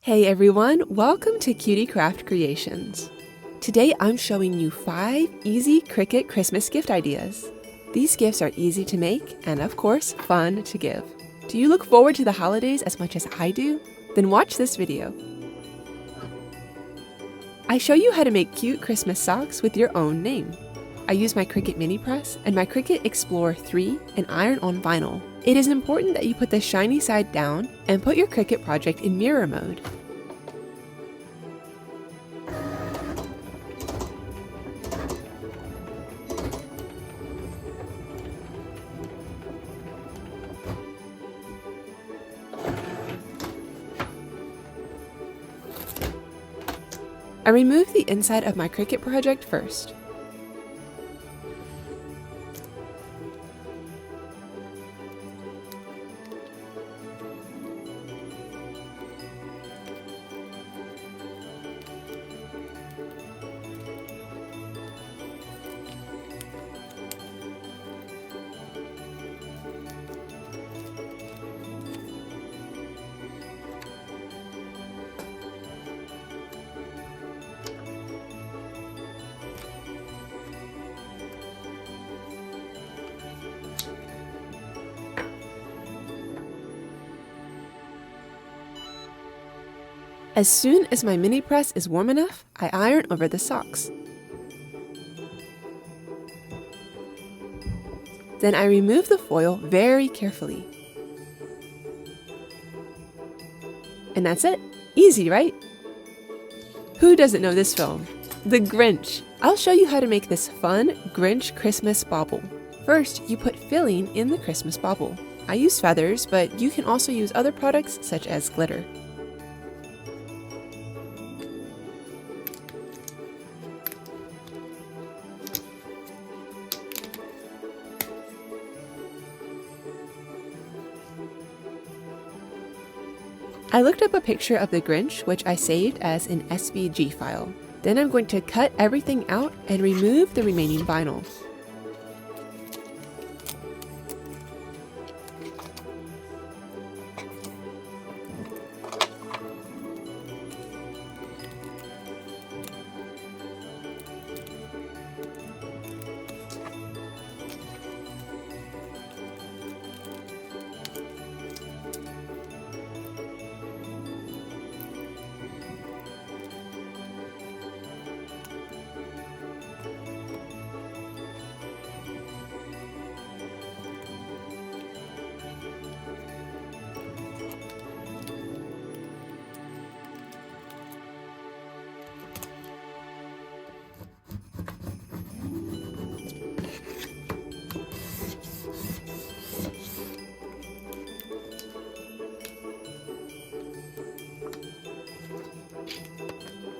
Hey everyone, welcome to Cutie Craft Creations. Today I'm showing you 5 easy Cricut Christmas gift ideas. These gifts are easy to make and of course fun to give. Do you look forward to the holidays as much as I do? Then watch this video. I show you how to make cute Christmas socks with your own name. I use my Cricut mini press and my Cricut Explore 3 and iron on vinyl. It is important that you put the shiny side down and put your Cricut project in mirror mode. I remove the inside of my Cricut project first. As soon as my mini press is warm enough, I iron over the socks. Then I remove the foil very carefully. And that's it. Easy, right? Who doesn't know this film? The Grinch. I'll show you how to make this fun Grinch Christmas bauble. First, you put filling in the Christmas bauble. I use feathers, but you can also use other products such as glitter. I looked up a picture of the Grinch, which I saved as an SVG file. Then I'm going to cut everything out and remove the remaining vinyl.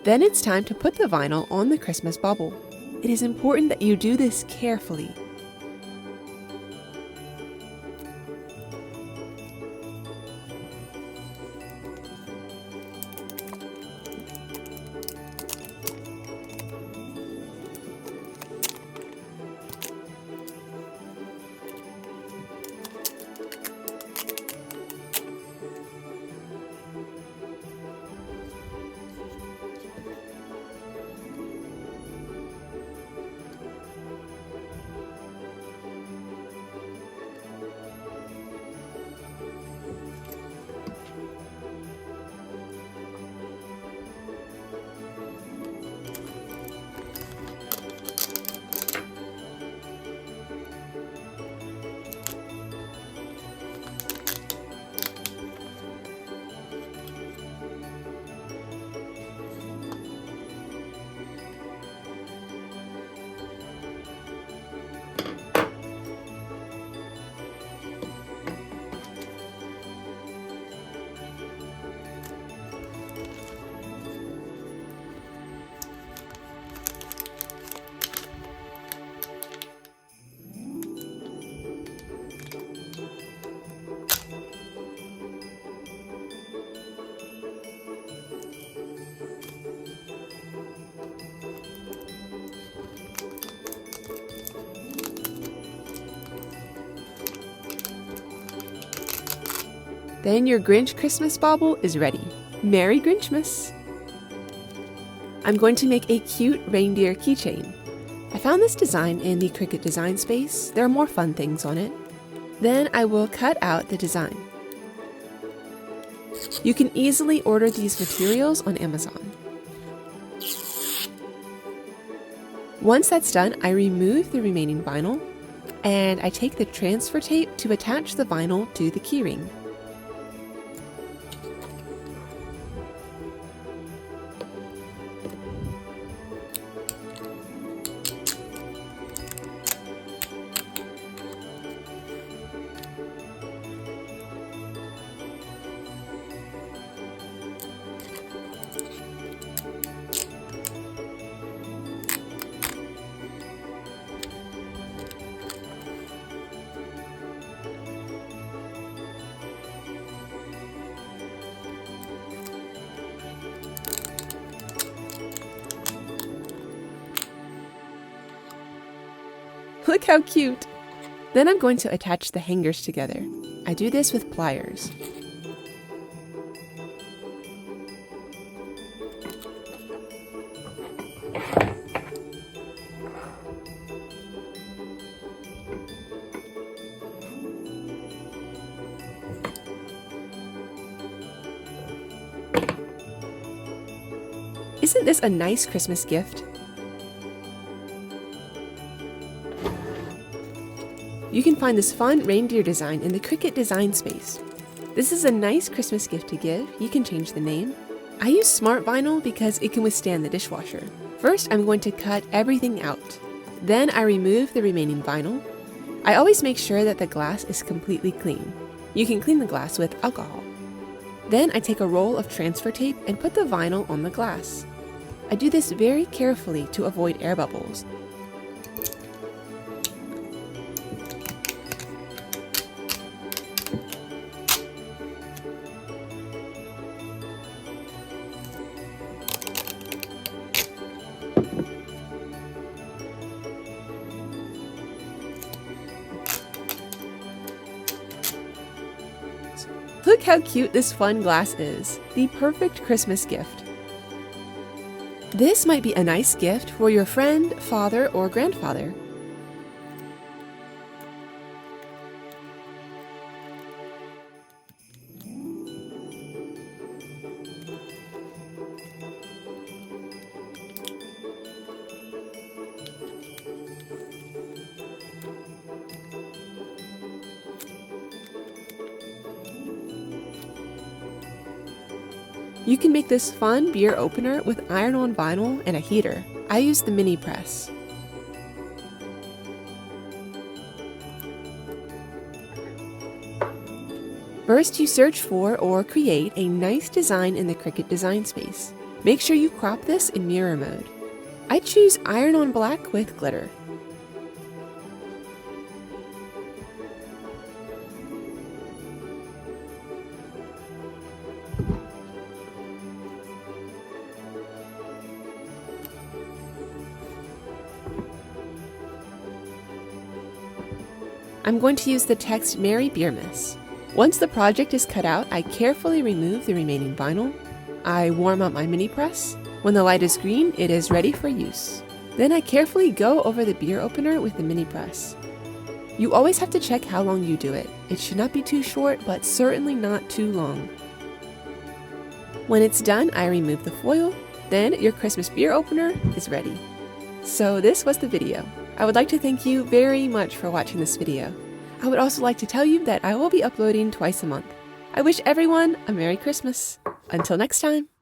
Then it's time to put the vinyl on the Christmas bauble. It is important that you do this carefully. Then your Grinch Christmas bauble is ready. Merry Grinchmas! I'm going to make a cute reindeer keychain. I found this design in the Cricut design space. There are more fun things on it. Then I will cut out the design. You can easily order these materials on Amazon. Once that's done, I remove the remaining vinyl and I take the transfer tape to attach the vinyl to the keyring. Look how cute! Then I'm going to attach the hangers together. I do this with pliers. Isn't this a nice Christmas gift? You can find this fun reindeer design in the Cricut design space. This is a nice Christmas gift to give. You can change the name. I use smart vinyl because it can withstand the dishwasher. First, I'm going to cut everything out. Then I remove the remaining vinyl. I always make sure that the glass is completely clean. You can clean the glass with alcohol. Then I take a roll of transfer tape and put the vinyl on the glass. I do this very carefully to avoid air bubbles. Look how cute this fun glass is. The perfect Christmas gift. This might be a nice gift for your friend, father, or grandfather. You can make this fun beer opener with iron-on vinyl and a heater. I use the mini press. First, you search for or create a nice design in the Cricut design space. Make sure you crop this in mirror mode. I choose iron-on black with glitter. I'm going to use the text Merry Beermas. Once the project is cut out, I carefully remove the remaining vinyl. I warm up my mini press. When the light is green, it is ready for use. Then I carefully go over the beer opener with the mini press. You always have to check how long you do it. It should not be too short, but certainly not too long. When it's done, I remove the foil. Then your Christmas beer opener is ready. So this was the video. I would like to thank you very much for watching this video. I would also like to tell you that I will be uploading twice a month. I wish everyone a Merry Christmas. Until next time.